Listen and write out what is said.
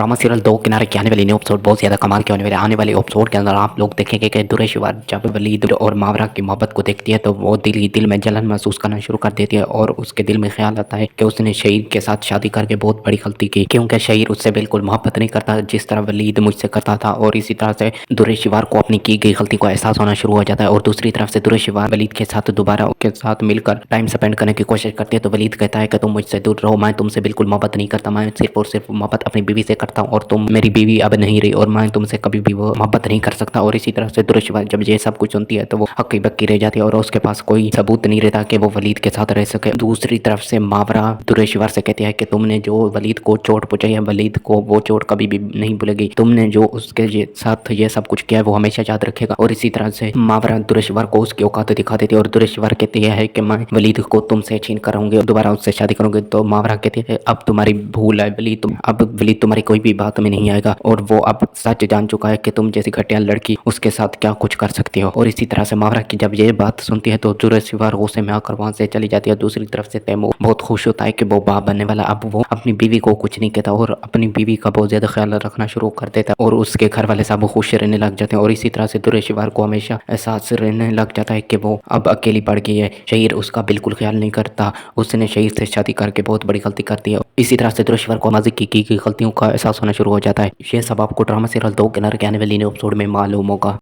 Drama serial दो किनारे के आने वाली न्यू एपिसोड बहुत ज्यादा कमाल के होने वाले। आने वाले एपिसोड के अंदर आप लोग देखेंगे कि दुरेशिवार जब वलीद और मावरा की मोहब्बत को देखती है तो वो दिल ही दिल में जलन महसूस करना शुरू कर देती है और उसके दिल में ख्याल आता है कि उसने शहीर के साथ शादी करके बहुत बड़ी गलती की, क्योंकि शहीर उससे बिल्कुल मोहब्बत नहीं करता जिस तरह वलीद मुझसे करता था। और इसी तरह से दुरेशिवार को अपनी की गई गलती को एहसास होना शुरू हो जाता है। और दूसरी तरफ से दुरेशिवार वलीद के साथ दोबारा उसके साथ मिलकर टाइम स्पेंड करने की कोशिश करती है तो वलीद कहता है कि तुम मुझसे दूर रहो, मैं तुमसे बिल्कुल मोहब्बत नहीं करता, मैं सिर्फ और सिर्फ मोहब्बत अपनी बीवी से करता हूँ और तुम मेरी बीवी अब नहीं रही और मैं तुमसे कभी भी वो मोहब्बत नहीं कर सकता। और इसी तरह से दुरेशिवार जब ये सब कुछ सुनती है तो वो हक्की बक्की रह जाती है और उसके पास कोई सबूत नहीं रहता कि वो वलीद के साथ रह सके। दूसरी तरफ से मावरा दुरेशिवार से कहती है कि तुमने जो वलीद को चोट पहुंचाई है, वलीद को वो चोट कभी भी नहीं भूलेगी, तुमने जो उसके साथ ये सब कुछ किया है वो हमेशा याद रखेगा। और इसी तरह से मावरा दुरेशिवार को उसकी औकात दिखा देती है और दुरेशिवार कहती है कि मैं वलीद को तुमसे छीन कर रहूंगी और दोबारा उससे शादी करूंगी। तो मावरा कहती है अब तुम्हारी भूल है वलीद, अब वलीद तुम्हारी कोई भी बात में नहीं आएगा और वो अब सच जान चुका है कि तुम जैसी घटिया लड़की उसके साथ क्या कुछ कर सकती हो। और इसी तरह से मावरा की जब ये बात सुनती है तो दुरेशिवार गुस्से में आकर वहां से चली जाती है। दूसरी तरफ से तैमूर बहुत खुश होता है कि वो बाप बनने वाला। अब वो अपनी बीवी को कुछ नहीं कहता और अपनी बीवी का बहुत ज्यादा ख्याल रखना शुरू कर देता है और उसके घर वाले सब खुश रहने लग जाते हैं। और इसी तरह से दुरेशिवार को हमेशा एहसास रहने लग जाता है कि वो अब अकेली पड़ गई है, शहीर उसका बिल्कुल ख्याल नहीं करता, उसने शहीर से शादी करके बहुत बड़ी गलती करती है। इसी तरह से दुरेशिवार को माजी की गलतियों का एहसास होना शुरू हो जाता है। ये सब आपको ड्रामा सीरियल दो किनारे के आने वाली एपिसोड में मालूम होगा।